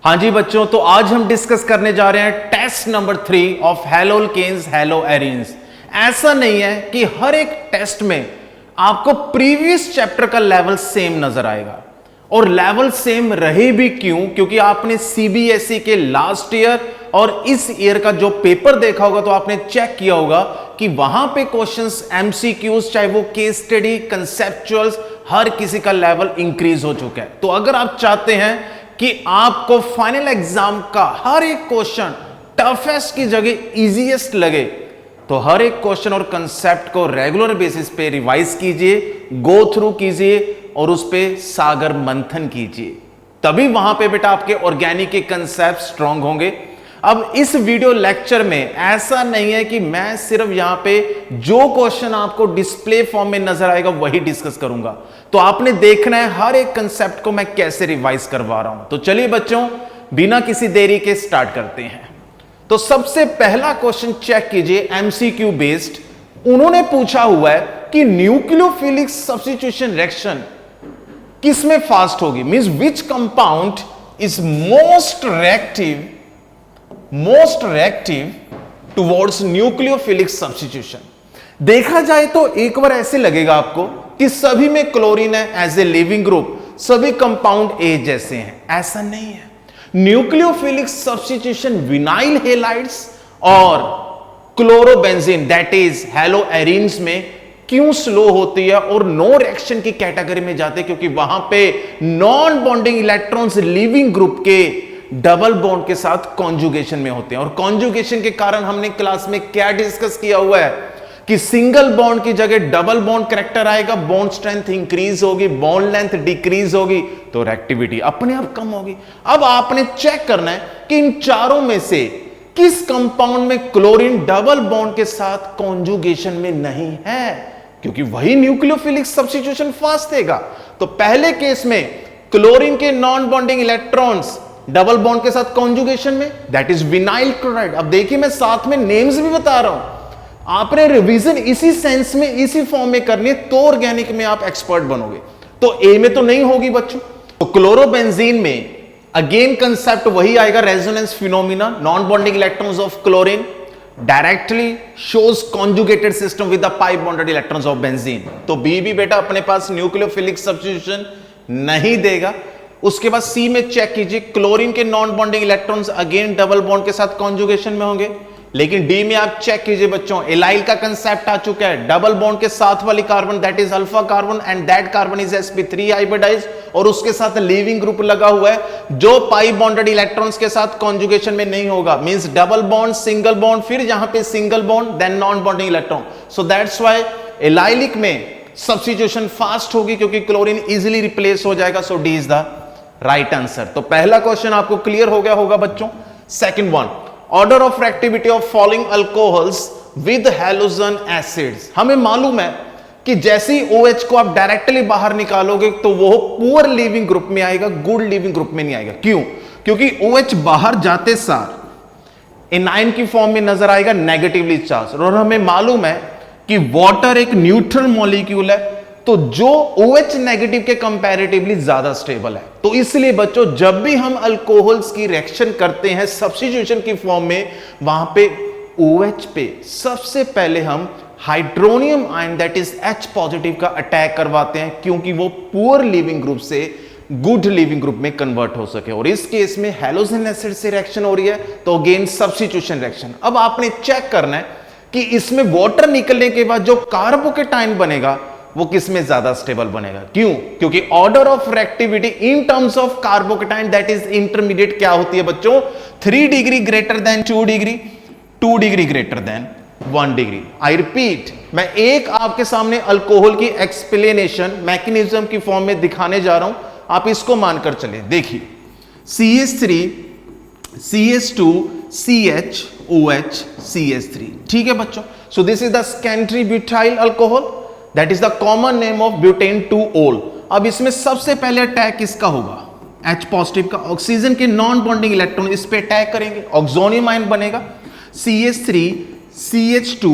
हाँ जी बच्चों, तो आज हम डिस्कस करने जा रहे हैं टेस्ट नंबर 3 ऑफ हैलोल्केन्स हैलोएरीन्स। ऐसा नहीं है कि हर एक टेस्ट में आपको प्रीवियस चैप्टर का लेवल सेम नजर आएगा, और लेवल सेम रहे भी क्यों? क्योंकि आपने सीबीएसई के लास्ट ईयर और इस ईयर का जो पेपर देखा होगा तो आपने चेक किया होगा कि वहां पे क्वेश्चंस, एमसीक्यूज, चाहे वो केस स्टडी, कंसेप्चुअल्स, हर किसी का लेवल इंक्रीज हो चुका है। तो अगर आप चाहते हैं कि आपको फाइनल एग्जाम का हर एक क्वेश्चन टफेस्ट की जगह इजीएस्ट लगे, तो हर एक क्वेश्चन और कंसेप्ट को रेगुलर बेसिस पे रिवाइज कीजिए, गो थ्रू कीजिए और उस पे सागर मंथन कीजिए। तभी वहां पे बेटा आपके ऑर्गेनिक के कंसेप्ट स्ट्रांग होंगे। अब इस वीडियो लेक्चर में ऐसा नहीं है कि मैं सिर्फ यहां पे जो क्वेश्चन आपको डिस्प्ले फॉर्म में नजर आएगा वही डिस्कस करूंगा, तो आपने देखना है हर एक कंसेप्ट को मैं कैसे रिवाइज करवा रहा हूं। तो चलिए बच्चों, बिना किसी देरी के स्टार्ट करते हैं। तो सबसे पहला क्वेश्चन चेक कीजिए, एमसीक्यू बेस्ड। उन्होंने पूछा हुआ है कि न्यूक्लियोफिलिक सब्स्टिट्यूशन रिएक्शन किसमें फास्ट होगी, means which compound is most reactive towards nucleophilic substitution. देखा जाए तो एक बार ऐसे लगेगा आपको कि सभी में क्लोरीन है एज ए लिविंग ग्रुप, सभी कंपाउंड ए जैसे हैं। ऐसा नहीं है। न्यूक्लियोफिलिक सब्स्टिट्यूशन विनाइल हेलाइड्स और क्लोरोबेंजीन दैट इज हैलोएरीन्स में क्यों स्लो होती है और नो रिएक्शन की कैटेगरी में जाते हैं? क्योंकि वहां पे non bonding electrons leaving group के डबल बॉन्ड के साथ कॉन्जुगेशन में होते हैं। और कॉन्जुगेशन के कारण हमने क्लास में क्या डिस्कस किया हुआ है कि सिंगल बॉन्ड की जगह डबल बॉन्ड कैरेक्टर आएगा, बॉन्ड स्ट्रेंथ इंक्रीज होगी, बॉन्ड लेंथ डिक्रीज होगी, तो रिएक्टिविटी अपने आप कम होगी। अब आपने चेक करना है कि इन चारों में से किस कंपाउंड में क्लोरीन डबल बॉन्ड के साथ कॉन्जुगेशन में नहीं है, क्योंकि वही न्यूक्लियोफिलिक सब्स्टिट्यूशन फास्ट देगा। तो पहले केस में क्लोरीन के non bonding electrons double bond के साथ कॉन्जुगेशन में, दैट इज विनाइल क्लोराइड। अब देखिए मैं साथ में नेम्स भी बता रहा हूं, आपने रिवीजन इसी सेंस में, इसी फॉर्म में करनी है, तो ऑर्गेनिक में आप एक्सपर्ट बनोगे। तो ए में तो नहीं होगी बच्चों। तो क्लोरोबेंजीन में अगेन कंसेप्ट वही आएगा, resonance phenomena, non bonding electrons of chlorine directly shows conjugated system with the pi bonded electrons of benzene. तो बी भी बेटा अपने पास न्यूक्लियोफिलिक सब्स्टिट्यूशन नहीं देगा। उसके बाद सी में चेक कीजिए, क्लोरीन के non bonding electrons again double bond के साथ कॉन्जुगेशन में होंगे। लेकिन डी में आप चेक कीजिए बच्चों, एलाइल का कंसेप्ट आ चुका है, डबल बॉन्ड के साथ वाली carbon that is alpha carbon and that carbon is sp3 hybridised, और उसके साथ लिविंग ग्रुप लगा हुआ है जो पाई बॉन्डेड इलेक्ट्रॉन्स के साथ कॉन्जुगेशन में नहीं होगा, means double bond, single bond, फिर यहां पे single bond, then non bonding electron. So that's why allylic में सब्स्टिट्यूशन फास्ट होगी क्योंकि क्लोरीन इजीली रिप्लेस हो जाएगा। So D is the right answer. तो पहला क्वेश्चन आपको क्लियर हो गया होगा बच्चों। Second one, order of reactivity of following alcohols with halogen acids. हमें मालूम है कि जैसे ही OH को आप डायरेक्टली बाहर निकालोगे तो वो पुअर लिविंग ग्रुप में आएगा, गुड लिविंग ग्रुप में नहीं आएगा। क्यों? क्योंकि OH बाहर जाते सार एनायन की फॉर्म में नजर आएगा, नेगेटिवली चार्ज। और हमें मालूम है कि वाटर एक न्यूट्रल मॉलिक्यूल है, तो जो OH नेगेटिव के कंपैरेटिवली ज्यादा स्टेबल है। तो इसलिए बच्चों जब भी हम अल्कोहल्स की रिएक्शन करते हैं सब्स्टिट्यूशन की फॉर्म में, वहां पे OH पे सबसे पहले हम hydronium ion that is H positive का अटैक करवाते हैं, क्योंकि वो पुअर लिविंग ग्रुप से गुड लिविंग ग्रुप में कन्वर्ट हो सके। और इस केस में हैलोजन एसिड से रिएक्शन हो रही है, तो अगेन सब्स्टिट्यूशन रिएक्शन। अब आपने चेक करना है कि इसमें वाटर निकलने के बाद जो कार्बोकेटाइन बनेगा वो किसमें ज्यादा स्टेबल बनेगा। क्यों? क्योंकि order of reactivity in terms of carbocation that is intermediate क्या होती है बच्चों? 3 degree greater than 2 degree, 2 degree greater than 1 degree. I repeat, मैं एक आपके सामने अल्कोहल की एक्सप्लेनेशन मैकेनिज्म की फॉर्म में दिखाने जा रहा हूं, आप इसको मानकर चले। देखिए, CH3 CH2 CHOH CH3, ठीक है बच्चों। So this is the secondary butyl alcohol, that is the common name of butane 2-ओल। अब इसमें सबसे पहले अटैक किसका होगा? H पॉजिटिव का। ऑक्सीजन के नॉन बॉन्डिंग इलेक्ट्रॉन इस पे अटैक करेंगे, ऑक्सोनियम आयन बनेगा, CH3 CH2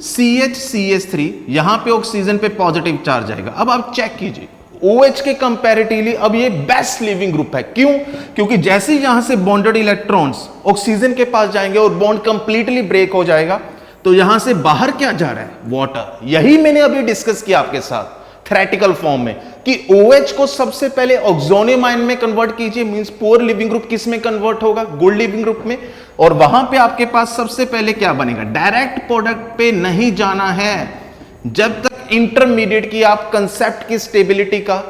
CH CH3, यहां पे ऑक्सीजन पे पॉजिटिव चार्ज आएगा। अब आप चेक कीजिए, OH के कंपैरेटिवली अब ये बेस्ट लिविंग ग्रुप है। क्यों? क्योंकि जैसे ही यहां से बॉन्डेड इलेक्ट्रॉन्स ऑक्सीजन के पास जाएंगे और बॉन्ड कंप्लीटली ब्रेक हो जाएगा, तो यहां से बाहर क्या जा रहा है? वाटर। यही मैंने अभी डिस्कस किया आपके साथ थ्योरेटिकल फॉर्म में कि OH को सबसे पहले ऑक्सोनियम आयन में कन्वर्ट कीजिए, मींस पुअर लिविंग ग्रुप किस में कन्वर्ट होगा? गुड लिविंग ग्रुप में। और वहां पे आपके पास सबसे पहले क्या बनेगा? डायरेक्ट प्रोडक्ट पे नहीं जाना है जब तक इंटरमीडिएट की आप कंसेप्ट की स्टेबिलिटी का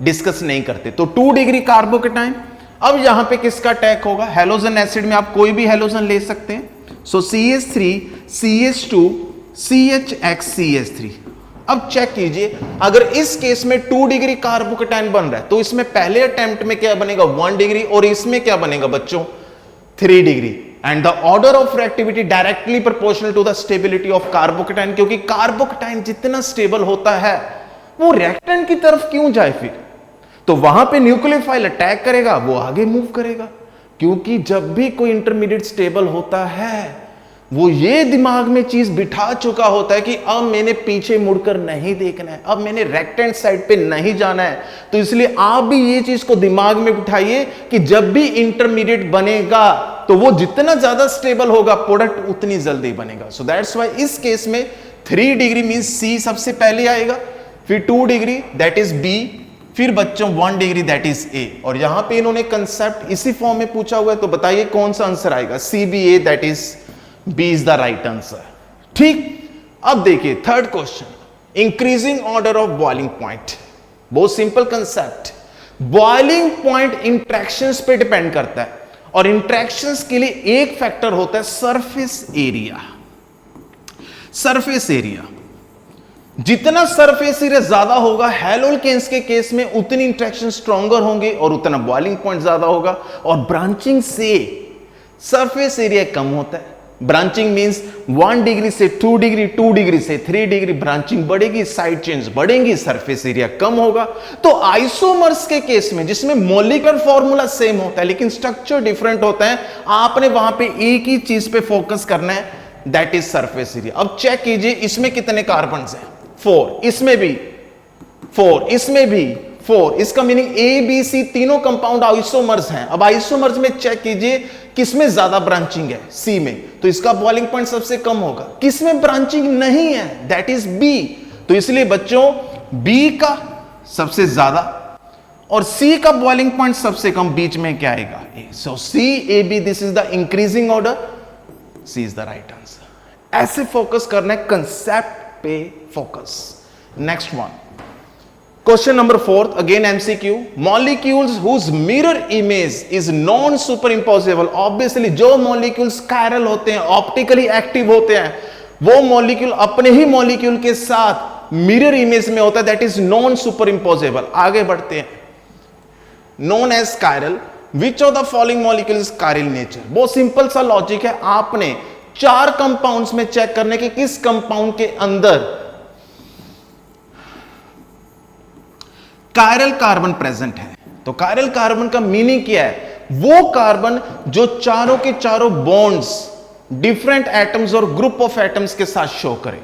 डिस्कस नहीं करते। तो 2 डिग्री कार्बोकेटाइन। अब यहां पे किसका अटैक होगा? हैलोजन एसिड में आप कोई भी हैलोजन ले सकते हैं। सो CH3 CH2 CHX CH3। अब चेक कीजिए, अगर इस केस में 2 डिग्री कार्बोकेटाइन बन रहा है तो इसमें पहले अटेम्प्ट में क्या बनेगा? 1 डिग्री, और इसमें क्या बनेगा बच्चों? 3 degree. And the order of reactivity directly proportional to the stability of carbocation, क्योंकि कार्बोकेटाइन जितना स्टेबल होता है वो रिएक्टेंट की तरफ क्यों जाए फिर? तो वहां पे न्यूक्लियोफाइल अटैक करेगा, वो आगे मूव करेगा। क्योंकि जब भी कोई इंटरमीडिएट स्टेबल होता है वो ये दिमाग में चीज बिठा चुका होता है कि अब मैंने पीछे मुड़कर नहीं देखना है, अब मैंने रेक्टेंट साइड पे नहीं जाना है। तो इसलिए आप भी ये चीज को दिमाग में बिठाइए कि जब भी इंटरमीडिएट बनेगा तो वो जितना ज्यादा स्टेबल होगा प्रोडक्ट उतनी जल्दी बनेगा। सो दैट्स व्हाई इस केस में 3 डिग्री मींस C सबसे पहले आएगा, फिर 2 डिग्री दैट इज B, फिर बच्चों 1 डिग्री दैट इज A। और यहां पे इन्होंने कंसेप्ट इसी फॉर्म में पूछा हुआ है, तो बताइए कौन सा आंसर आएगा? CBA that is B is the right answer. ठीक, अब देखिए third question, increasing order of boiling point. बहुत simple concept. Boiling point interactions पे डिपेंड करता है, और इंटरेक्शंस के लिए एक फैक्टर होता है सरफेस एरिया। सरफेस एरिया, जितना सरफेस एरिया ज्यादा होगा हैलोल्केन्स के केस में उतनी इंटरेक्शन स्ट्रॉन्गर होंगे और उतना बॉइलिंग पॉइंट ज्यादा होगा। और ब्रांचिंग से सरफेस एरिया कम होता है। ब्रांचिंग मींस 1 डिग्री से 2 डिग्री, 2 डिग्री से 3 डिग्री ब्रांचिंग बढ़ेगी, साइड चेंज बढ़ेंगी, सरफेस एरिया कम होगा। तो आइसोमर्स के केस में जिसमें मॉलिक्यूलर फॉर्मूला सेम होता है लेकिन स्ट्रक्चर डिफरेंट होता है, आपने वहां पे एक ही चीज पे फोकस करना है, दैट इज सरफेस एरिया। अब चेक कीजिए इसमें कितने कार्बन हैं? 4, इसमें भी 4, इसमें भी 4। इसका मीनिंग A B C तीनों कंपाउंड आइसोमर्स हैं। अब आइसोमर्स में चेक कीजिए किसमें ज्यादा ब्रांचिंग है? C में, तो इसका बॉइलिंग पॉइंट सबसे कम होगा। किसमें ब्रांचिंग नहीं है? That is B। तो इसलिए बच्चों B का सबसे ज्यादा और C का बॉइलिंग पॉइंट सबसे कम, बीच में क्या आएगा? A। So C A B this is the increasing order, C is the right answer. ऐसे फोकस करना है, कंसेप्ट पे focus. Next one, question number 4, again MCQ। Molecules whose mirror image is non superimposable. Obviously जो molecules chiral होते हैं, optically active होते हैं, वो मॉलिक्यूल अपने ही मॉलिक्यूल के साथ मिरर इमेज में होता है, that is non superimposable. आगे बढ़ते हैं। Known as chiral, which of the following molecule is chiral nature? बहुत सिंपल सा लॉजिक है, आपने 4 कंपाउंड्स में चेक करने के किस कंपाउंड के अंदर कायरल कार्बन प्रेजेंट है। तो कायरल कार्बन का मीनिंग क्या है? वो कार्बन जो चारों के चारों बॉन्ड्स डिफरेंट एटम्स और ग्रुप ऑफ एटम्स के साथ शो करे।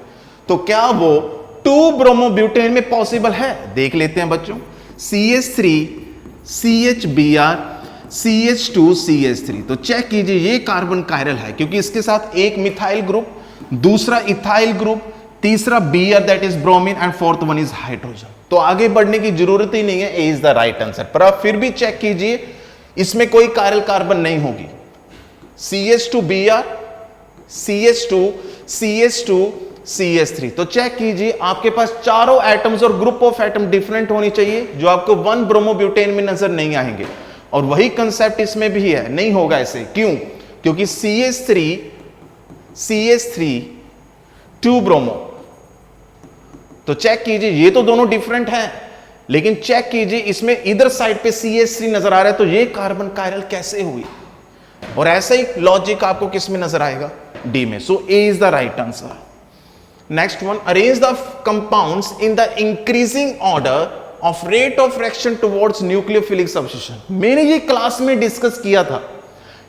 तो क्या वो 2 ब्रोमोब्यूटेन में पॉसिबल है? देख लेते हैं बच्चों। CH3 CHBr CH2 CH3। तो चेक कीजिए ये कार्बन कायरल है क्योंकि इसके साथ एक मिथाइल ग्रुप, दूसरा इथाइल ग्रुप, तीसरा Br that is bromine and fourth one is hydrogen. तो आगे बढ़ने की जरूरत ही नहीं है, A is the right answer. पर आप फिर भी चेक कीजिए इसमें कोई कायरल कार्बन नहीं होगी। CH2Br CH2 CH2 CH3। तो चेक कीजिए आपके पास चारों एटम्स और ग्रुप ऑफ एटम डिफरेंट होनी चाहिए जो आपको 1 ब्रोमोब्यूटेन में नजर नहीं आएंगे। और वही कंसेप्ट इसमें भी है, नहीं होगा ऐसे। क्यों? क्योंकि CH3 2 ब्रोमो। तो चेक कीजिए ये तो दोनों डिफरेंट हैं, लेकिन चेक कीजिए इसमें इधर साइड पे CH3 नजर आ रहा है, तो ये कार्बन कायरल कैसे हुई? और ऐसा ही लॉजिक आपको किस में नजर आएगा? D में। सो A is the right answer. Next one, arrange the compounds in the increasing order of rate of reaction towards nucleophilic substitution. मैंने ये क्लास में डिस्कस किया था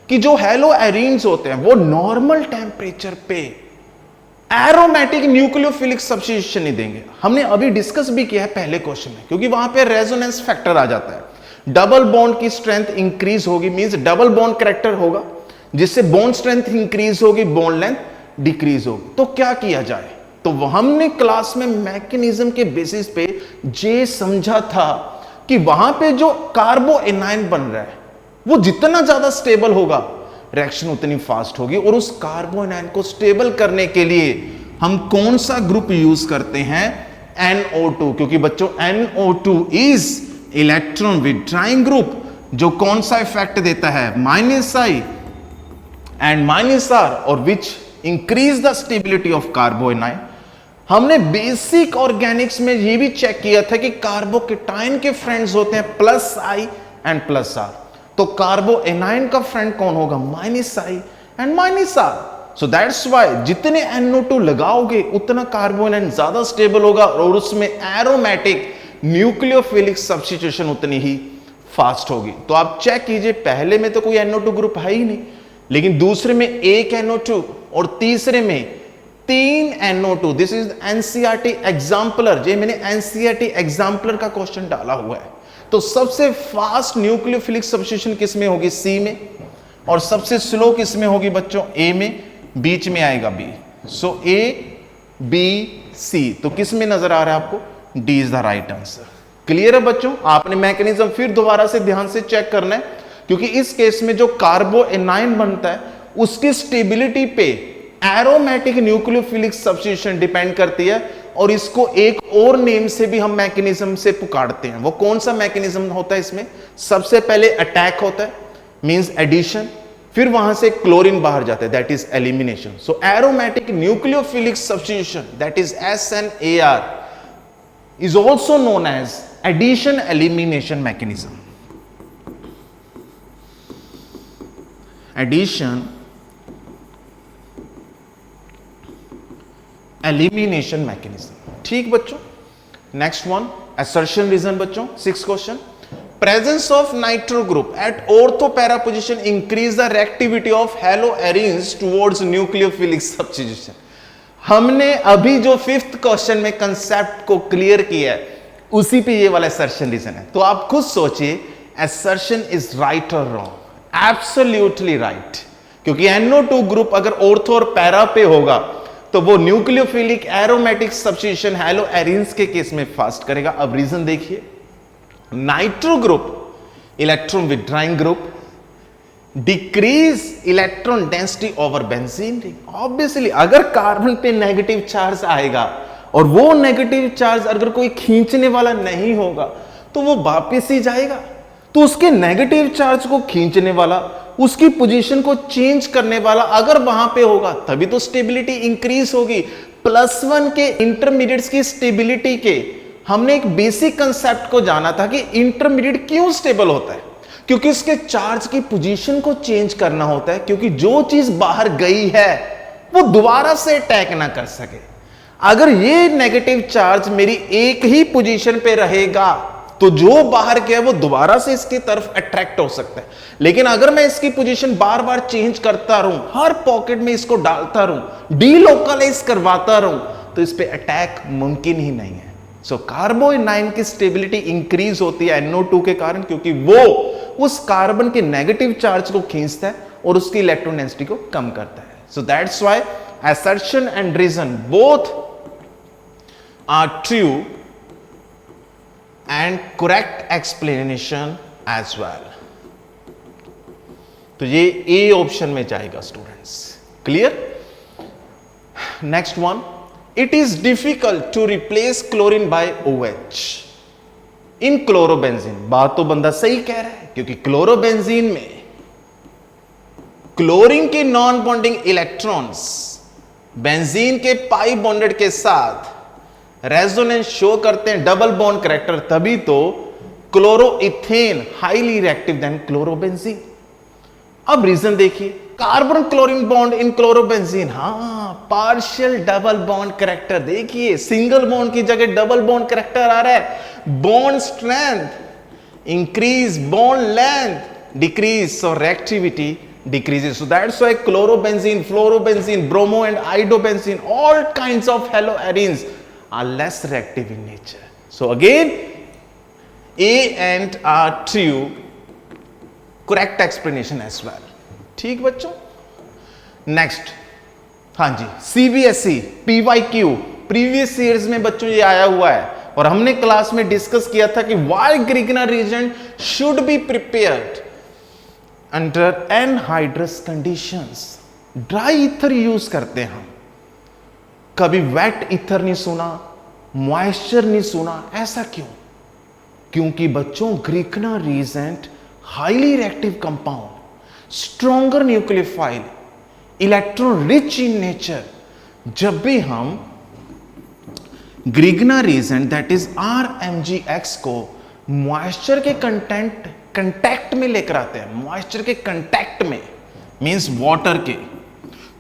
कि जो हैलो एरीन्स होते हैं वो नॉर्मल टेम्परेचर पे एरोमेटिक न्यूक्लियोफिलिक सब्स्टिट्यूशन नहीं देंगे। हमने अभी डिस्कस भी किया है पहले क्वेश्चन में, क्योंकि वहां पे रेजोनेंस फैक्टर आ जाता है। डबल बॉन्ड की स्ट्रेंथ इंक्रीज होगी, मींस डबल बॉन्ड कैरेक्टर होगा, जिससे बॉन्ड स्ट्रेंथ इंक्रीज होगी, बॉन्ड लेंथ डिक्रीज होगी। तो क्या किया जाए? तो हमने क्लास में मैकेनिज्म के बेसिस पे ये समझा था कि वहां पे जो कार्बो एनायन बन रहा है वो जितना ज्यादा स्टेबल होगा, रिएक्शन उतनी फास्ट होगी। और उस कार्बो एनायन को स्टेबल करने के लिए हम कौन सा ग्रुप यूज करते हैं? NO2, क्योंकि बच्चों NO2 is electron withdrawing group, जो कौन सा इफेक्ट देता है? -I एंड -R, और which increase the stability of कार्बो anion. हमने बेसिक ऑर्गेनिक्स में यह भी चेक किया था कि कार्बोकेटाइन के फ्रेंड्स होते हैं +I एंड +R। तो कार्बो एनायन का फ्रेंड कौन होगा? -I and -R। So that's why जितने NO2 लगाओगे उतना कार्बो एनायन ज्यादा स्टेबल होगा, और उसमें एरोमेटिक न्यूक्लियोफिलिक सब्स्टिट्यूशन उतनी ही फास्ट होगी। तो आप चेक कीजिए, पहले में तो कोई NO2 ग्रुप है ही नहीं, लेकिन दूसरे में एक NO2 और तीसरे में 3 NO2। This is NCERT exemplar, जो मैंने NCERT एग्जाम्पलर का क्वेश्चन डाला हुआ है। तो सबसे फास्ट न्यूक्लियोफिलिक सब्स्टिट्यूशन किस में होगी? C में। और सबसे स्लो किस में होगी बच्चों? A में। बीच में आएगा B। So A B C, तो किस में नजर आ रहा है आपको? D is the right answer. Clear है बच्चों? आपने मैकेनिज्म फिर दोबारा से ध्यान से चेक करना है, क्योंकि इस केस में जो कार्बो एनायन बनता है उसकी स्टेबिलिटी पे एरोमेटिक न्यूक्लियोफिलिक सब्स्टिट्यूशन डिपेंड करती है। और इसको एक और नेम से भी हम मैकेनिज्म से पुकारते हैं। वो कौन सा मैकेनिज्म होता है इसमें? सबसे पहले अटैक होता है, मींस एडिशन, फिर वहां से क्लोरीन बाहर जाता है, that is elimination. So aromatic nucleophilic substitution, that is SNAR, is also known as addition elimination mechanism. Addition elimination mechanism. ठीक बच्चों, नेक्स्ट वन असर्शन रीजन बच्चों, 6th question. Presence of nitro group at ortho para position increase the reactivity of haloarenes towards nucleophilic substitution. हमने अभी जो 5th question में concept को clear किया है, उसी पे ये वाला असर्शन रीजन है। तो आप खुद सोचिए, असर्शन इज राइट और रॉन्ग? एब्सोल्युटली राइट, क्योंकि NO2 ग्रुप अगर ऑर्थो और पैरा पे होगा तो वो nucleophilic aromatic substitution halo arenes के केस में फास्ट करेगा। अब रीजन देखिए, nitro group electron withdrawing group, decrease electron density over benzene ring. Obviously अगर कार्बन पे नेगेटिव चार्ज आएगा और वो नेगेटिव चार्ज अगर कोई खींचने वाला नहीं होगा तो वो वापस ही जाएगा। तो उसके नेगेटिव चार्ज को खींचने वाला, उसकी पोजीशन को चेंज करने वाला अगर वहां पे होगा तभी तो स्टेबिलिटी इंक्रीज होगी। +1 के इंटरमीडिएट्स की स्टेबिलिटी के हमने एक बेसिक कंसेप्ट को जाना था कि इंटरमीडिएट क्यों स्टेबल होता है, क्योंकि उसके चार्ज की पोजीशन को चेंज करना होता है, क्योंकि जो चीज बाहर गई है वो दोबारा से अटैक ना कर सके। अगर ये नेगेटिव चार्ज मेरी एक ही पोजीशन पे रहेगा तो जो बाहर गया वो दोबारा से इसकी तरफ अट्रैक्ट हो सकता है। लेकिन अगर मैं इसकी पोजीशन बार बार चेंज करता रहूं, हर पॉकेट में इसको डालता रहूं, डीलोकलाइज करवाता रहूं, तो इस पे अटैक मुमकिन ही नहीं है। सो कार्बो एनायन की स्टेबिलिटी इंक्रीज होती है NO2 के कारण, क्योंकि वो उस कार्बन के नेगेटिव चार्ज को खींचता है और उसकी इलेक्ट्रॉन डेंसिटी को कम करता है। सो that's why assertion and reason both are true and correct explanation as well. तो ये A ऑप्शन में जाएगा students. Clear? Next one, it is difficult to replace chlorine by OH in chlorobenzene. बात तो बंदा सही कह रहा है, क्योंकि क्लोरोबेंजीन में क्लोरीन के नॉन बॉन्डिंग इलेक्ट्रॉन्स बेंजीन के पाई बॉन्डेड के साथ रेजोनेंस शो करते हैं, डबल बॉन्ड कैरेक्टर, तभी तो chloroethane highly reactive than chlorobenzene. अब रीजन देखिए, carbon chlorine bond in chlorobenzene, हां पार्शियल डबल बॉन्ड कैरेक्टर। देखिए सिंगल बॉन्ड की जगह डबल बॉन्ड कैरेक्टर आ रहा है। Bond strength increase, bond length decrease, so reactivity decreases. So that's why chlorobenzene, fluorobenzene, bromo and iodobenzene, all kinds of haloarenes are less reactive in nature. So again, A and R true, correct explanation as well. ठीक बच्चों, next, हाँ जी, CBSE PYQ previous years में बच्चों ये आया हुआ है और हमने क्लास में डिस्कस किया था कि why Grignard reagent should be prepared under anhydrous conditions. Dry ether use करते हैं हम, कभी वेट ईथर नहीं सुना, मॉइस्चर नहीं सुना, ऐसा क्यों? क्योंकि बच्चों Grignard reagent highly reactive compound, stronger nucleophile, electron rich in nature. जब भी हम Grignard reagent that is RMgX को मॉइस्चर के कंटैक्ट में लेकर आते हैं, मॉइस्चर के कंटैक्ट में मींस वाटर के,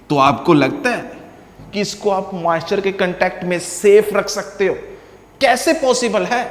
तो आपको लगता है कि इसको आप मॉइस्चर के कंटैक्ट में सेफ रख सकते हो? कैसे पॉसिबल है?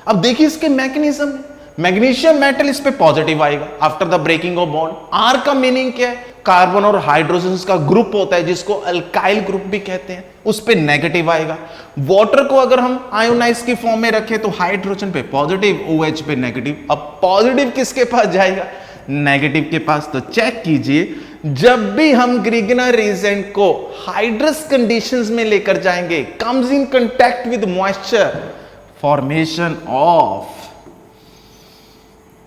अब देखिए इसके मैकेनिज्म। मैग्नीशियम मेटल इस पे पॉजिटिव आएगा after the breaking of bond. R का मीनिंग क्या है? कार्बन और हाइड्रोजन का ग्रुप होता है जिसको अल्काइल ग्रुप भी कहते हैं, उस पे नेगेटिव आएगा। वाटर को अगर हम आयोनाइज की फॉर्म में रखें तो हाइड्रोजन पे पॉजिटिव, OH पे नेगेटिव। अब पॉजिटिव किसके पास जाएगा? नेगेटिव के पास। तो चेक कीजिए, जब भी हम ग्रिग्नर रीजेंट को हाइड्रस कंडीशंस में लेकर जाएंगे, comes in contact with moisture, formation of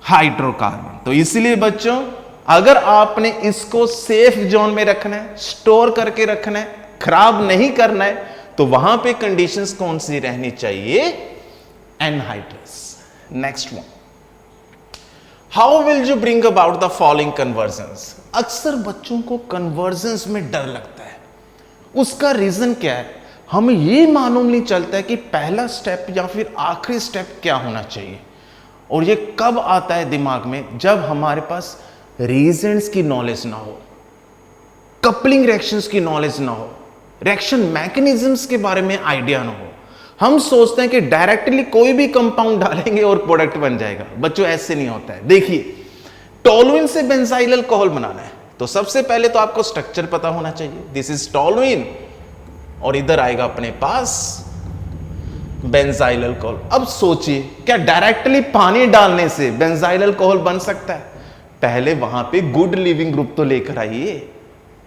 hydrocarbon. तो इसलिए बच्चों अगर आपने इसको सेफ जोन में रखना है, स्टोर करके रखना है, खराब नहीं करना है, तो वहां पे कंडीशंस कौन सी रहनी चाहिए? Anhydrous. Next one, how will you bring about the following convergence? अक्सर बच्चों को कन्वर्जन्स में डर लगता है। उसका रीजन क्या है? हमें ये मालूम नहीं चलता है कि पहला स्टेप या फिर आखिरी स्टेप क्या होना चाहिए। और ये कब आता है दिमाग में? जब हमारे पास रीजंस की नॉलेज ना हो, कपलिंग रिएक्शंस की नॉलेज ना हो, रिएक्शन मैकेनिज्म्स के बारे में आइडिया ना हो। हम सोचते हैं कि डायरेक्टली कोई भी कंपाउंड डालेंगे और प्रोडक्ट बन जाएगा। बच्चों ऐसे नहीं होता है। देखिए, टोलुइन से बेंजाइल अल्कोहल बनाना है तो सबसे पहले तो आपको स्ट्रक्चर पता होना चाहिए। दिस इज टोलुइन और इधर आएगा अपने पास बेंजाइल अल्कोहल। अब सोचिए, क्या डायरेक्टली पानी डालने से बेंजाइल अल्कोहल बन सकता है? पहले वहां पे गुड लिविंग ग्रुप तो लेकर आइए,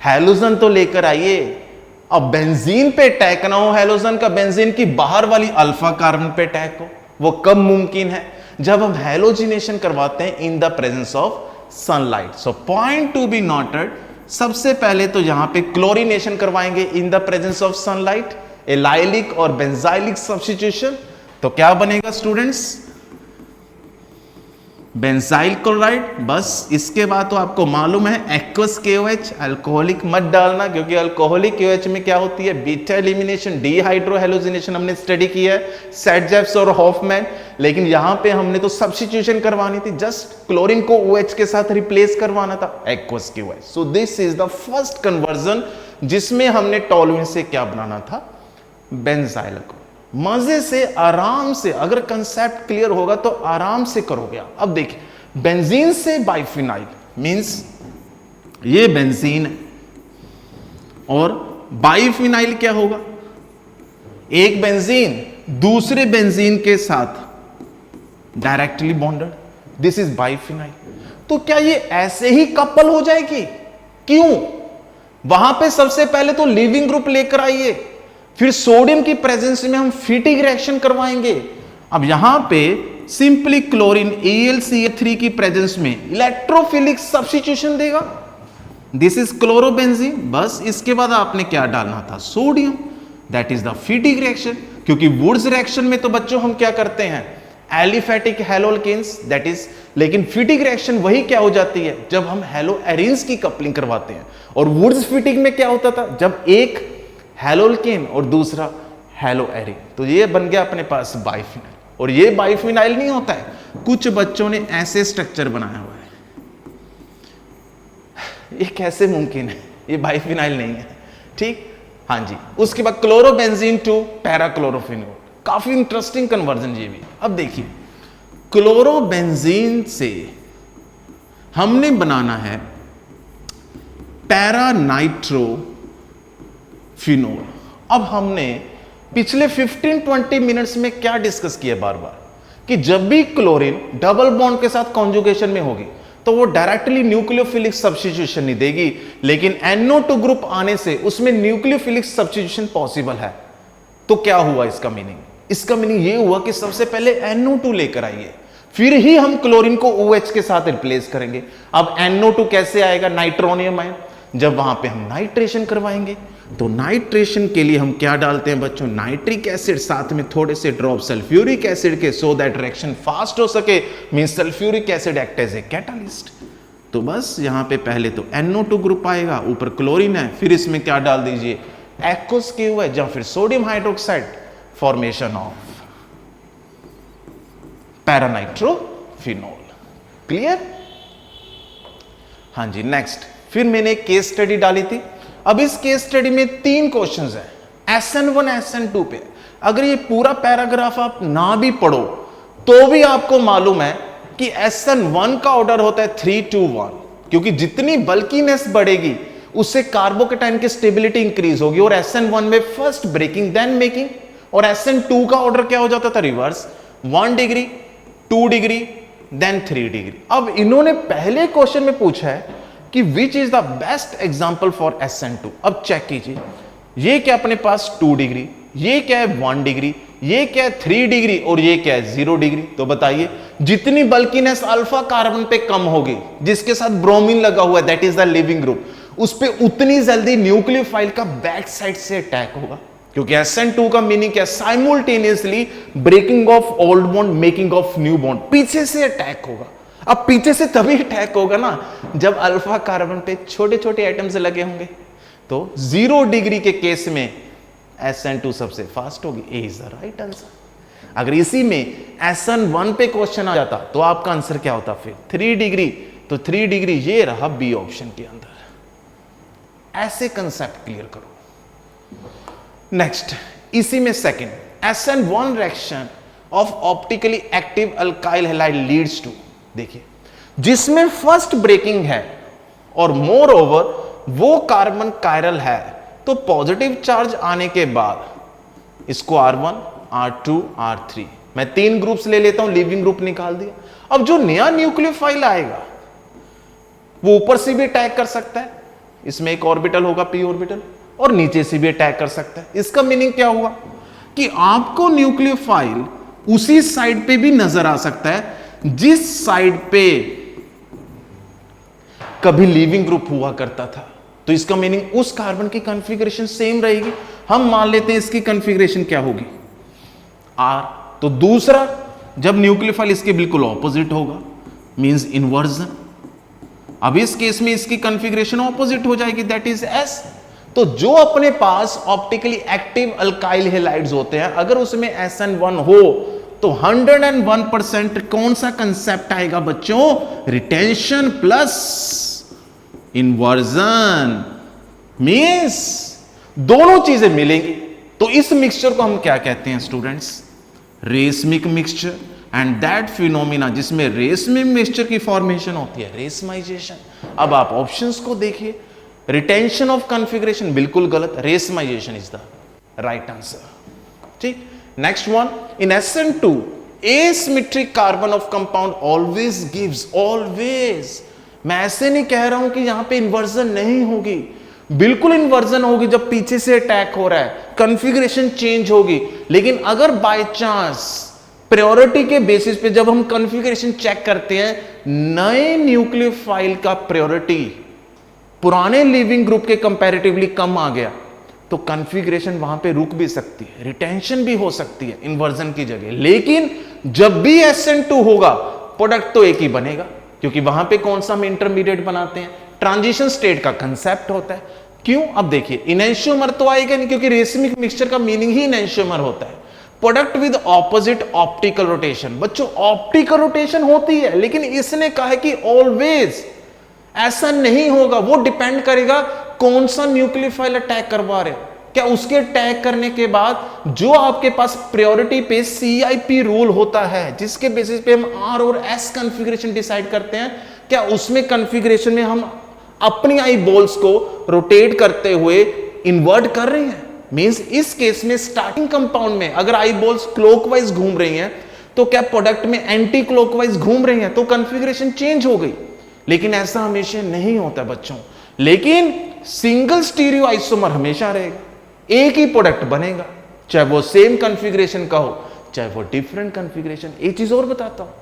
हैलोजन तो लेकर आइए। अब बेंजीन पे अटैक ना हो, हैलोजन का बेंजीन की बाहर वाली अल्फा कार्बन पे अटैक हो, वो कब मुमकिन है? जब हम हैलोजिनेशन करवाते हैं in the presence of sunlight. So point to be noted, सबसे पहले तो यहां पे क्लोरीनेशन करवाएंगे in the presence of sunlight, allylic और बेंजाइलिक सब्स्टिट्यूशन। तो क्या बनेगा स्टूडेंट्स? Benzyl chloride. बस इसके बाद तो आपको मालूम है एक्वस KOH, अल्कोहलिक मत डालना, क्योंकि अल्कोहलिक KOH में क्या होती है? बीटा एलिमिनेशन, डीहाइड्रोहेलोजिनेशन हमने स्टडी किया है, सेटजेप्स और हॉफमैन। लेकिन यहां पे हमने तो सब्स्टिट्यूशन करवानी थी, जस्ट क्लोरीन को OH के साथ रिप्लेस करवाना था, aqueous KOH। So this is the first conversion जिसमें हमने टोलुइन से क्या बनाना था? बेंजाइल को। मजे से आराम से, अगर कंसेप्ट क्लियर होगा तो आराम से करोगे आप। अब देखिए, बेंजीन से बाइफिनाइल मींस ये बेंजीन है और बाइफिनाइल क्या होगा? एक बेंजीन दूसरे बेंजीन के साथ directly bonded, this is biphenyl. तो क्या ये ऐसे ही कपल हो जाएगी? क्यों? वहां पे सबसे पहले तो लिविंग ग्रुप लेकर आइए, फिर सोडियम की प्रेजेंस में हम फीटिंग रिएक्शन करवाएंगे। अब यहां पे सिंपली क्लोरीन AlCl3 की प्रेजेंस में इलेक्ट्रोफिलिक सब्स्टिट्यूशन देगा, दिस इज क्लोरोबेंजीन। बस इसके बाद आपने क्या डालना था? Sodium, that is the fitting reaction. क्योंकि वुड्स रिएक्शन में तो बच्चों हम क्या करते हैं? एलिफेटिक हैलोअल्केन्स, दैट इज, लेकिन फीटिंग रिएक्शन वही क्या हो जाती है? जब हम हैलोएरिन्स की कपलिंग करवाते हैं। और वुड्स फीटिंग में क्या होता था? जब एक हैलोअल्केन और दूसरा हैलोएरिन। तो ये बन गया अपने पास बाइफिनाइल। और ये बाइफिनाइल नहीं होता है, कुछ बच्चों ने ऐसे स्ट्रक्चर बनाया हुआ है। ये कैसे मुमकिन है? ये बाइफिनाइल नहीं है, ठीक? हाँ जी। उसके बाद क्लोरोबेंजीन टू पैराक्लोरोफिनोल, काफी इंटरेस्टिंग कन्वर्जन ये भी। अब देखिए, क्लोरोबेंजीन से हमने बनाना है पैरानाइट्रोफिनोल। अब हमने पिछले 15-20 मिनट्स में क्या डिस्कस किया बार बार कि जब भी क्लोरीन डबल बॉन्ड के साथ कॉन्जुगेशन में होगी तो वो डायरेक्टली न्यूक्लियोफिलिक सब्स्टिट्यूशन नहीं देगी, लेकिन NO2 ग्रुप आने से उसमें न्यूक्लियोफिलिक सब्स्टिट्यूशन पॉसिबल है। तो क्या हुआ इसका मीनिंग? इसका मीनिंग ये हुआ कि सबसे पहले NO2 लेकर आइए, फिर ही हम क्लोरीन को OH के साथ रिप्लेस करेंगे। अब NO2 कैसे आएगा? Nitronium ion. जब वहां पे हम नाइट्रेशन करवाएंगे तो नाइट्रेशन के लिए हम क्या डालते हैं बच्चों? नाइट्रिक एसिड, साथ में थोड़े से ड्रॉप सल्फ्यूरिक एसिड के, सो दैट रिएक्शन फास्ट हो सके। Means sulphuric acid act as a catalyst. तो बस यहां पे पहले तो NO2 ग्रुप आएगा, ऊपर क्लोरीन है, फिर इसमें क्या डाल दीजिए? एक्वस KOH या फिर sodium hydroxide, formation of paranitrophenol. Clear? हाँ जी, नेक्स्ट। फिर मैंने एक केस स्टडी डाली थी। अब इस केस स्टडी में 3 क्वेश्चंस हैं SN1 SN2 पे। अगर ये पूरा पैराग्राफ आप ना भी पढ़ो तो भी आपको मालूम है कि SN1 का ऑर्डर होता है 3-2-1, क्योंकि जितनी बल्कीनेस बढ़ेगी उससे कार्बोकेटाइन की स्टेबिलिटी इंक्रीज होगी। और SN1 में फर्स्ट ब्रेकिंग देन मेकिंग, और SN2 का ऑर्डर क्या हो जाता था? Reverse, 1 degree, 2 degree, then 3 degree. अब इन्होंने पहले क्वेश्चन में पूछा है कि which is the best example for SN2। अब चेक कीजिए, ये क्या अपने पास 2 डिग्री, ये क्या है 1 डिग्री, ये क्या है 3 डिग्री, और ये क्या है 0 डिग्री। तो बताइए, जितनी बल्कीनेस अल्फा कार्बन पे कम होगी, जिसके साथ ब्रोमीन लगा हुआ है, that is the leaving group, उस पे उतनी जल्दी न्यूक्लियोफाइल का बैक साइड से अटैक होगा। क्योंकि SN2 का मीनिंग क्या? Simultaneously breaking of old bond, making of new bond. पीछे से अटैक होगा। अब पीछे से तभी अटैक होगा ना जब अल्फा कार्बन पे छोटे छोटे एटम्स लगे होंगे। तो 0 डिग्री के केस में SN2 सबसे फास्ट होगी। ए इज द राइट आंसर। अगर इसी में SN1 पे क्वेश्चन आ जाता तो आपका आंसर क्या होता? फिर 3 डिग्री, तो 3 डिग्री ये रहा बी ऑप्शन के अंदर। ऐसे कंसेप्ट क्लियर करो। नेक्स्ट, इसी में second, SN1 reaction of optically active alkyl halide leads to, देखिए, जिसमें फर्स्ट ब्रेकिंग है और मोर ओवर वो कार्बन कायरल है, तो पॉजिटिव चार्ज आने के बाद इसको R1, R2, R3, मैं 3 ग्रुप्स ले लेता हूं, लिविंग ग्रुप निकाल दिया। अब जो नया न्यूक्लियोफाइल आएगा वो ऊपर से भी अटैक कर सकता है, इसमें एक ऑर्बिटल होगा p ऑर्बिटल, और नीचे से भी अटैक कर सकता है। इसका मीनिंग क्या हुआ कि आपको न्यूक्लियोफाइल उसी साइड पे भी नजर आ सकता है जिस साइड पे कभी लिविंग ग्रुप हुआ करता था। तो इसका मीनिंग उस कार्बन की कॉन्फ़िगरेशन सेम रहेगी। हम मान लेते हैं इसकी कॉन्फ़िगरेशन क्या होगी? R। तो दूसरा, जब न्यूक्लियोफाइल इसके बिल्कुल ऑपोजिट होगा, मींस इन्वर्जन। अब इस केस में इसकी कॉन्फ़िगरेशन ऑपोजिट हो जाएगी, दैट इज S। तो जो अपने पास ऑप्टिकली एक्टिव अल्काइल हैलाइड्स होते हैं, अगर उसमें SN1 हो तो 101% कौन सा कंसेप्ट आएगा बच्चों? रिटेंशन प्लस इन्वर्जन, मींस दोनों चीजें मिलेंगी। तो इस मिक्सचर को हम क्या कहते हैं students? Racemic mixture. And that phenomena जिसमें रेसमिक मिक्सचर की फॉर्मेशन होती है, रेसमाइजेशन। अब आप ऑप्शंस को देखिए, रिटेंशन ऑफ कॉन्फ़िगरेशन बिल्कुल गलत, racemisation is the right answer. ठीक, next one, in SN2 asymmetric carbon of compound always gives, always, मैं ऐसे नहीं कह रहा हूं कि यहां पे इन्वर्जन नहीं होगी, बिल्कुल इन्वर्जन होगी जब पीछे से अटैक हो रहा है, कॉन्फ़िगरेशन चेंज होगी। लेकिन अगर बाय चांस प्रायोरिटी के बेसिस पे जब हम कॉन्फ़िगरेशन चेक करते हैं, नए न्यूक्लियोफाइल का प्रायोरिटी पुराने लिविंग ग्रुप के कंपैरेटिवली कम आ गया, तो कॉन्फ़िगरेशन वहां पे रुक भी सकती है, रिटेंशन भी हो सकती है इन्वर्जन की जगह। लेकिन जब भी SN2 होगा, प्रोडक्ट तो एक ही बनेगा, क्योंकि वहां पे कौन सा हम इंटरमीडिएट बनाते हैं? ट्रांजिशन स्टेट का कंसेप्ट होता है। क्यों? अब देखिए, इनेंशियोमर तो आएगा नहीं, क्योंकि रेसमिक मिक्सचर का मीनिंग ही इनेंशियोमर होता है। Product with opposite optical rotation, बच्चों ऑप्टिकल रोटेशन होती है, लेकिन इसने कहा है कि ऑलवेज ऐसा नहीं होगा। वो डिपेंड करेगा कौन सा न्यूक्लियोफाइल अटैक करवा रहे हो। क्या उसके अटैक करने के बाद जो आपके पास प्रायोरिटी पे CIP रूल होता है, जिसके बेसिस पे हम R और S कॉन्फ़िगरेशन डिसाइड करते हैं, क्या उसमें कॉन्फ़िगरेशन में हम अपनी आई बॉल्स को रोटेट करते हुए इन्वर्ट कर रहे हैं। मींस इस केस में स्टार्टिंग कंपाउंड में अगर आई बॉल्स क्लॉकवाइज घूम रही हैं तो क्या प्रोडक्ट में एंटी क्लॉकवाइज घूम रही हैं, तो कॉन्फ़िगरेशन चेंज हो गई। लेकिन ऐसा हमेशा नहीं होता बच्चों, लेकिन सिंगल स्टीरियो आइसोमर हमेशा रहेगा, एक ही प्रोडक्ट बनेगा, चाहे वो सेम कॉन्फ़िगरेशन का हो चाहे वो डिफरेंट कॉन्फ़िगरेशन। एक चीज और बताता हूं,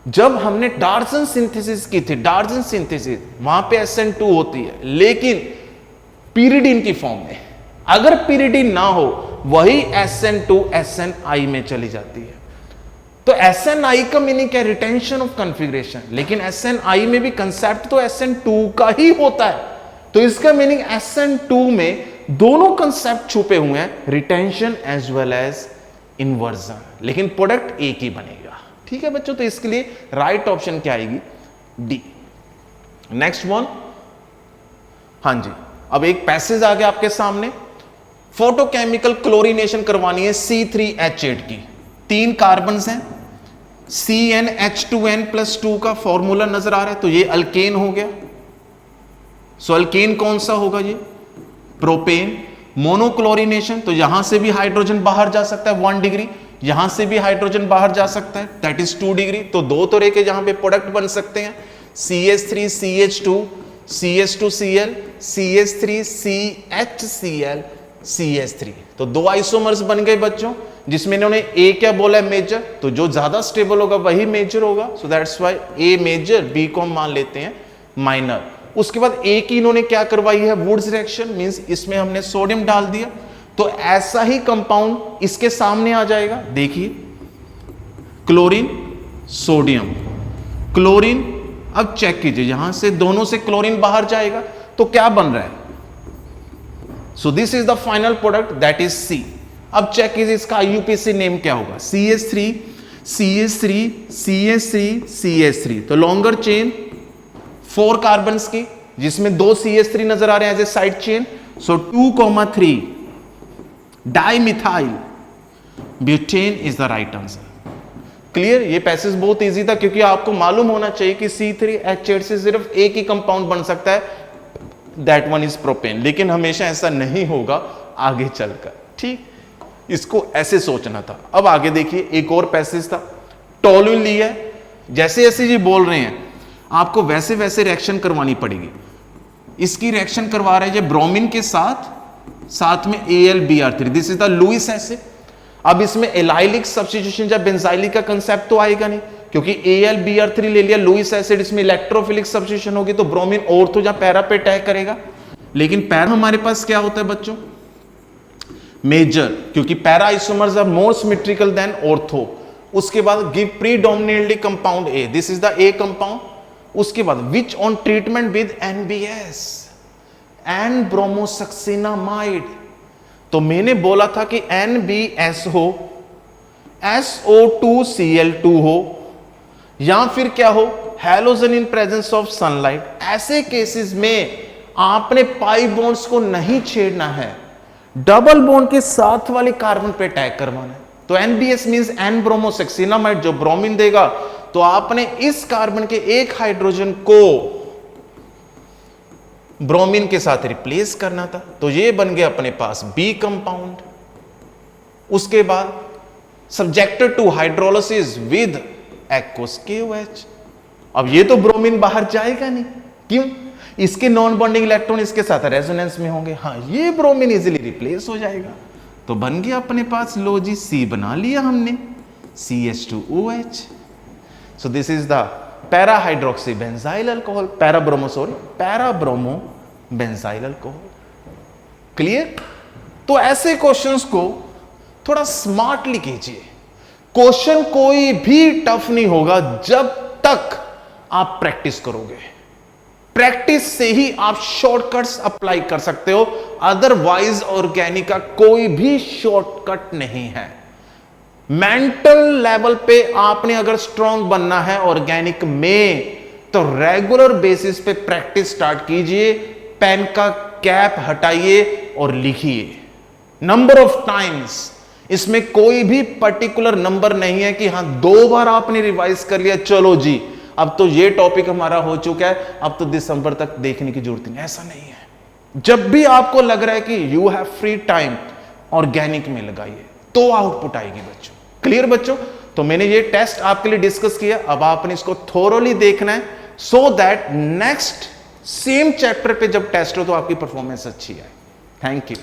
जब हमने डार्सन सिंथेसिस की थी, डार्सन सिंथेसिस वहां पे SN2 होती है लेकिन पीरिडीन की फॉर्म में। अगर पीरिडीन ना हो वही SN2 SNI में चली जाती है। तो SNI का मीनिंग क्या? Retention of configuration. लेकिन SNI में भी कंसेप्ट तो SN2 का ही होता है, तो इसका मीनिंग SN2 में दोनों कंसेप्ट छुपे हुए हैं, retention as well as inversion, लेकिन प्रोडक्ट एक ही बनेगा। ठीक है बच्चों, तो इसके लिए राइट ऑप्शन क्या आएगी? डी। नेक्स्ट वन, हां जी, अब एक पैसेज आ गया आपके सामने, फोटोकेमिकल क्लोरीनेशन करवानी है C3H8 की। 3 कार्बन हैं, CnH2n+2 का फॉर्मूला नजर आ रहा है, तो ये अल्केन हो गया। सो अल्केन कौन सा होगा? ये प्रोपेन। मोनोक्लोरीनेशन, तो यहां से भी हाइड्रोजन बाहर जा सकता है 1 डिग्री, यहां से भी हाइड्रोजन बाहर जा सकता है, दैट इज 2 डिग्री। तो दो तरह के जहां पे प्रोडक्ट बन सकते हैं, CH3 CH2 CH2Cl CH3 CHCl CH3। तो 2 आइसोमर्स बन गए बच्चों, जिसमें इन्होंने ए क्या बोला है? मेजर। तो जो ज्यादा स्टेबल होगा वही मेजर होगा, so that's why A major, B को हम मान लेते हैं माइनर। उसके बाद ए की इन्होंने क्या करवाई है? वुड्स रिएक्शन, मींस इसमें हमने सोडियम डाल दिया, तो ऐसा ही कंपाउंड इसके सामने आ जाएगा। देखिए, क्लोरीन सोडियम क्लोरीन। अब चेक कीजिए, यहां से दोनों से क्लोरीन बाहर जाएगा तो क्या बन रहा है? सो this is the final product, that is C। अब चेक कीजिए इसका IUPAC नेम क्या होगा? CH3 CH3 CH3 CH3। तो लॉन्गर चेन 4 कार्बन की, जिसमें 2 CH3 नजर आ रहे हैं as a side chain. So 2,3 dimethyl butane is the right answer. Clear? ये पैसेज बहुत इजी था, क्योंकि आपको मालूम होना चाहिए कि C3H8 से सिर्फ एक ही कंपाउंड बन सकता है, दैट वन इज प्रोपेन। लेकिन हमेशा ऐसा नहीं होगा आगे चलकर। ठीक, इसको ऐसे सोचना था। अब आगे देखिए, एक और पैसेज था, टोलुइन लिया है। जैसे जैसे जी बोल रहे हैं आपको वैसे वैसे रिएक्शन करवानी पड़ेगी। इसकी रिएक्शन करवा रहे हैं ब्रोमीन के साथ में AlBr3, this is the Lewis acid. अब इसमें एलाइलिक सब्स्टिट्यूशन या बेंजाइलिक का कंसेप्ट तो आएगा नहीं, क्योंकि AlBr3 ले लिया, लुईस एसिड, इसमें इलेक्ट्रोफिलिक सब्स्टिट्यूशन होगी, तो ब्रोमीन ऑर्थो या पैरा पे अटैक करेगा। लेकिन पैरा हमारे पास क्या होता है बच्चों? मेजर, क्योंकि para isomers are more symmetrical than ortho. उसके बाद give predominantly compound A, this is the A compound. उसके बाद which on treatment with NBS, N bromosuccinimide. तो मैंने बोला था कि NBS हो, SO2Cl2 हो, या फिर क्या हो? Halogen in presence of sunlight. ऐसे केसेस में आपने पाई बॉन्ड्स को नहीं छेड़ना है, डबल बॉन्ड के साथ वाले कार्बन पे अटैक करवाना है। तो NBS मींस एन ब्रोमोसक्सिनामाइड, जो ब्रोमीन देगा, तो आपने इस कार्बन के एक हाइड्रोजन को ब्रोमीन के साथ रिप्लेस करना था, तो ये बन गया अपने पास B कंपाउंड। उसके बाद subjected to hydrolysis with aqueous KOH। अब ये तो ब्रोमीन बाहर जाएगा नहीं, क्यों? इसके नॉन बॉन्डिंग इलेक्ट्रॉन इसके साथ रेजोनेंस में होंगे, हाँ ये ब्रोमीन इजीली रिप्लेस हो जाएगा। तो बन गया अपने पास, लो जी C बना लिया हमने, CH2OH। So this is the para hydroxy benzyl alcohol, para bromo benzyl alcohol. Clear? तो ऐसे क्वेश्चंस को थोड़ा स्मार्टली कीजिए। क्वेश्चन कोई भी टफ नहीं होगा जब तक आप प्रैक्टिस करोगे। प्रैक्टिस से ही आप शॉर्टकट्स अप्लाई कर सकते हो, अदरवाइज ऑर्गेनिक का कोई भी शॉर्टकट नहीं है। मेंटल लेवल पे आपने अगर स्ट्रांग बनना है ऑर्गेनिक में, तो रेगुलर बेसिस पे प्रैक्टिस स्टार्ट कीजिए, पेन का कैप हटाइए और लिखिए नंबर ऑफ टाइम्स। इसमें कोई भी पर्टिकुलर नंबर नहीं है कि हां 2 बार आपने रिवाइज कर लिया, चलो जी अब तो ये टॉपिक हमारा हो चुका है, अब तो दिसंबर तक देखने की जरूरत नहीं। ऐसा नहीं है, जब भी आपको लग रहा है कि you have free time, organic में लगाइए तो आउटपुट आएगी बच्चों। क्लियर बच्चों? तो मैंने ये टेस्ट आपके लिए डिस्कस किया, अब आपने इसको थोरोली देखना है so that next same chapter पे जब टेस्ट हो तो आपकी परफॉर्मेंस अच्छी है। Thank you.